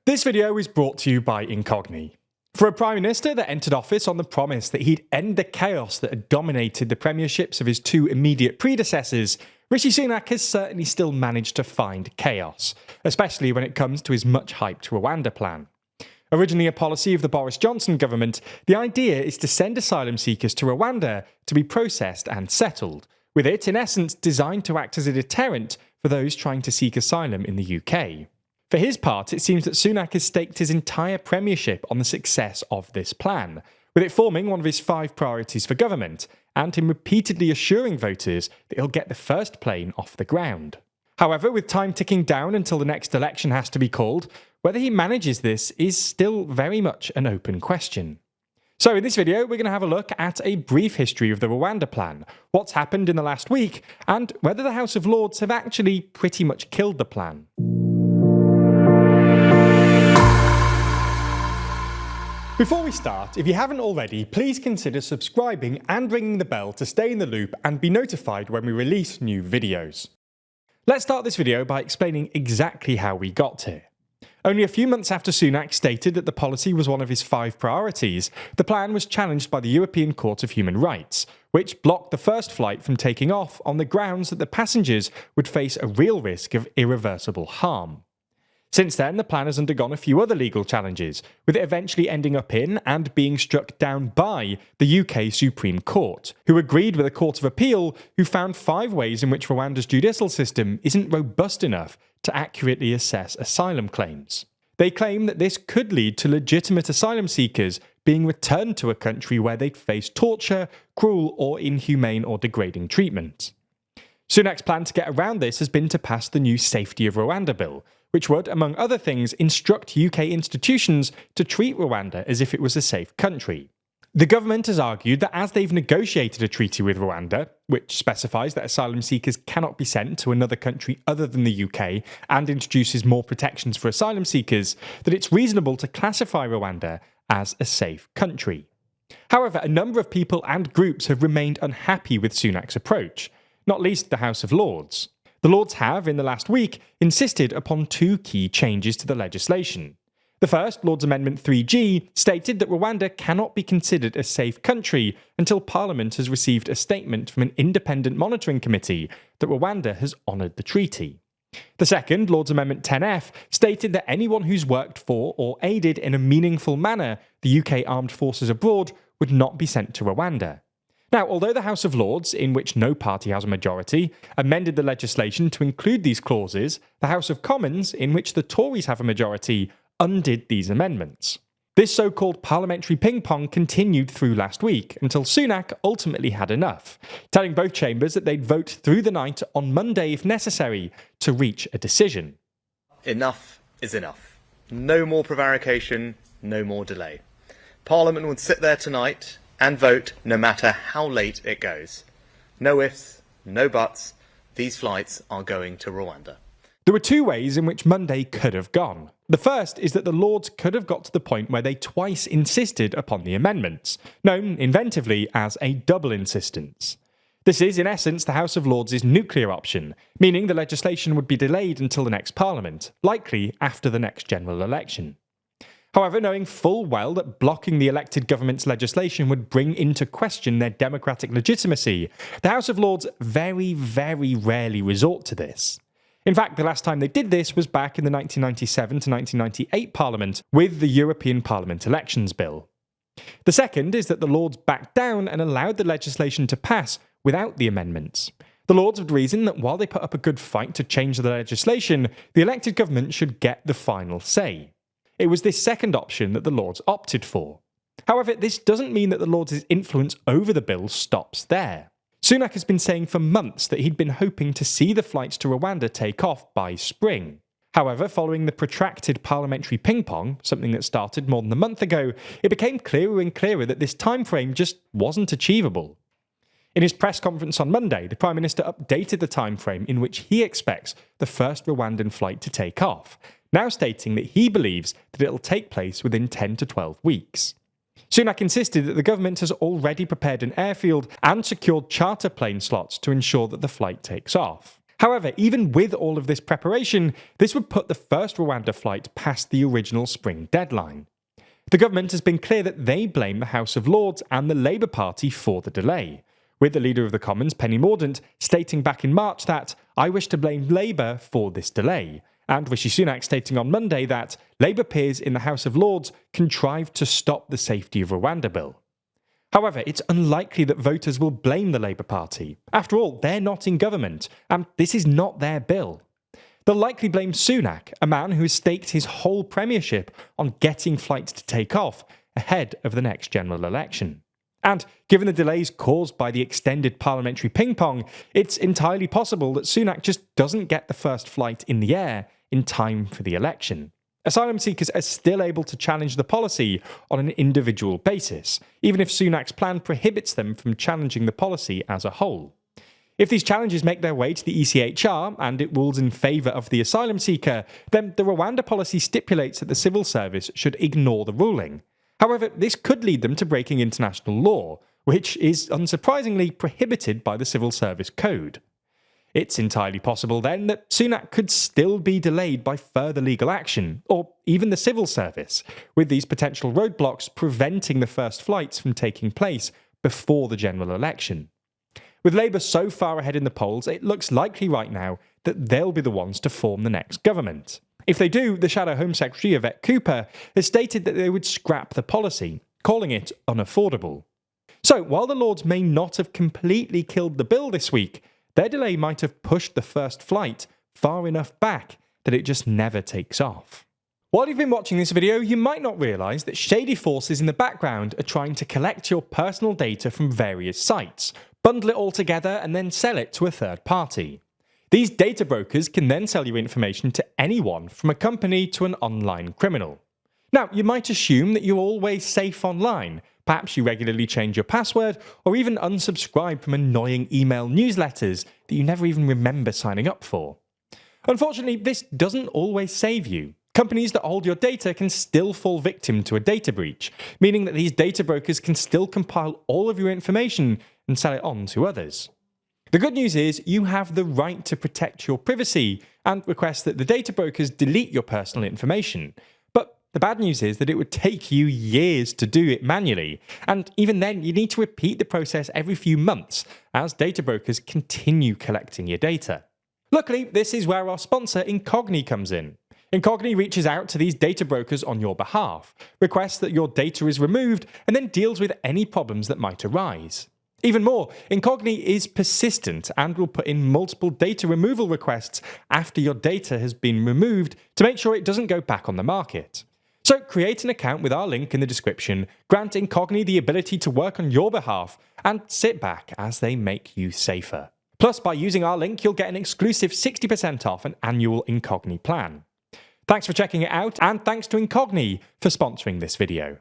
This video is brought to you by Incogni. For a Prime Minister that entered office on the promise that he'd end the chaos that had dominated the premierships of his two immediate predecessors, Rishi Sunak has certainly still managed to find chaos, especially when it comes to his much-hyped Rwanda Plan. Originally a policy of the Boris Johnson government, the idea is to send asylum seekers to Rwanda to be processed and settled, with it, in essence, designed to act as a deterrent for those trying to seek asylum in the UK. For his part, it seems that Sunak has staked his entire premiership on the success of this plan, with it forming one of his 5 priorities for government, and him repeatedly assuring voters that he'll get the first plane off the ground. However, with time ticking down until the next election has to be called, whether he manages this is still very much an open question. So in this video, we're going to have a look at a brief history of the Rwanda Plan, what's happened in the last week, and whether the House of Lords have actually pretty much killed the plan. Before we start, if you haven't already, please consider subscribing and ringing the bell to stay in the loop and be notified when we release new videos. Let's start this video by explaining exactly how we got here. Only a few months after Sunak stated that the policy was one of his 5 priorities, the plan was challenged by the European Court of Human Rights, which blocked the first flight from taking off on the grounds that the passengers would face a real risk of irreversible harm. Since then, the plan has undergone a few other legal challenges, with it eventually ending up in and being struck down by the UK Supreme Court, who agreed with a Court of Appeal who found 5 ways in which Rwanda's judicial system isn't robust enough to accurately assess asylum claims. They claim that this could lead to legitimate asylum seekers being returned to a country where they'd face torture, cruel or inhumane or degrading treatment. Sunak's plan to get around this has been to pass the new Safety of Rwanda Bill, which would, among other things, instruct UK institutions to treat Rwanda as if it was a safe country. The government has argued that as they've negotiated a treaty with Rwanda, which specifies that asylum seekers cannot be sent to another country other than the UK and introduces more protections for asylum seekers, that it's reasonable to classify Rwanda as a safe country. However, a number of people and groups have remained unhappy with Sunak's approach, not least the House of Lords. The Lords have, in the last week, insisted upon 2 key changes to the legislation. The first, Lords Amendment 3G, stated that Rwanda cannot be considered a safe country until Parliament has received a statement from an independent monitoring committee that Rwanda has honoured the treaty. The second, Lords Amendment 10F, stated that anyone who's worked for or aided in a meaningful manner the UK armed forces abroad would not be sent to Rwanda. Now, although the House of Lords, in which no party has a majority, amended the legislation to include these clauses, the House of Commons, in which the Tories have a majority, undid these amendments. This so-called parliamentary ping-pong continued through last week, until Sunak ultimately had enough, telling both chambers that they'd vote through the night on Monday if necessary to reach a decision. Enough is enough. No more prevarication, no more delay. Parliament would sit there tonight and vote no matter how late it goes. No ifs, no buts, these flights are going to Rwanda. There were 2 ways in which Monday could have gone. The first is that the Lords could have got to the point where they twice insisted upon the amendments, known inventively as a double insistence. This is, in essence, the House of Lords' nuclear option, meaning the legislation would be delayed until the next Parliament, likely after the next general election. However, knowing full well that blocking the elected government's legislation would bring into question their democratic legitimacy, the House of Lords very, very rarely resort to this. In fact, the last time they did this was back in the 1997 to 1998 Parliament with the European Parliament Elections Bill. The second is that the Lords backed down and allowed the legislation to pass without the amendments. The Lords would reason that while they put up a good fight to change the legislation, the elected government should get the final say. It was this second option that the Lords opted for. However, this doesn't mean that the Lords' influence over the bill stops there. Sunak has been saying for months that he'd been hoping to see the flights to Rwanda take off by spring. However, following the protracted parliamentary ping-pong, something that started more than a month ago, it became clearer and clearer that this timeframe just wasn't achievable. In his press conference on Monday, the Prime Minister updated the timeframe in which he expects the first Rwandan flight to take off, now stating that he believes that it'll take place within 10 to 12 weeks. Sunak insisted that the government has already prepared an airfield and secured charter plane slots to ensure that the flight takes off. However, even with all of this preparation, this would put the first Rwanda flight past the original spring deadline. The government has been clear that they blame the House of Lords and the Labour Party for the delay, with the Leader of the Commons, Penny Mordaunt, stating back in March that, "I wish to blame Labour for this delay," and Rishi Sunak stating on Monday that Labour peers in the House of Lords contrived to stop the Safety of Rwanda bill. However, it's unlikely that voters will blame the Labour Party. After all, they're not in government, and this is not their bill. They'll likely blame Sunak, a man who has staked his whole premiership on getting flights to take off ahead of the next general election. And given the delays caused by the extended parliamentary ping-pong, it's entirely possible that Sunak just doesn't get the first flight in the air in time for the election. Asylum seekers are still able to challenge the policy on an individual basis, even if Sunak's plan prohibits them from challenging the policy as a whole. If these challenges make their way to the ECHR and it rules in favour of the asylum seeker, then the Rwanda policy stipulates that the civil service should ignore the ruling. However, this could lead them to breaking international law, which is unsurprisingly prohibited by the Civil Service Code. It's entirely possible then that Sunak could still be delayed by further legal action, or even the civil service, with these potential roadblocks preventing the first flights from taking place before the general election. With Labour so far ahead in the polls, it looks likely right now that they'll be the ones to form the next government. If they do, the Shadow Home Secretary, Yvette Cooper, has stated that they would scrap the policy, calling it unaffordable. So, while the Lords may not have completely killed the bill this week, their delay might have pushed the first flight far enough back that it just never takes off. While you've been watching this video, you might not realise that shady forces in the background are trying to collect your personal data from various sites, bundle it all together and then sell it to a third party. These data brokers can then sell your information to anyone, from a company to an online criminal. Now, you might assume that you're always safe online. Perhaps you regularly change your password, or even unsubscribe from annoying email newsletters that you never even remember signing up for. Unfortunately, this doesn't always save you. Companies that hold your data can still fall victim to a data breach, meaning that these data brokers can still compile all of your information and sell it on to others. The good news is you have the right to protect your privacy and request that the data brokers delete your personal information. But the bad news is that it would take you years to do it manually, and even then you need to repeat the process every few months as data brokers continue collecting your data. Luckily, this is where our sponsor Incogni comes in. Incogni reaches out to these data brokers on your behalf, requests that your data is removed, and then deals with any problems that might arise. Even more, Incogni is persistent and will put in multiple data removal requests after your data has been removed to make sure it doesn't go back on the market. So create an account with our link in the description, grant Incogni the ability to work on your behalf, and sit back as they make you safer. Plus, by using our link, you'll get an exclusive 60% off an annual Incogni plan. Thanks for checking it out, and thanks to Incogni for sponsoring this video.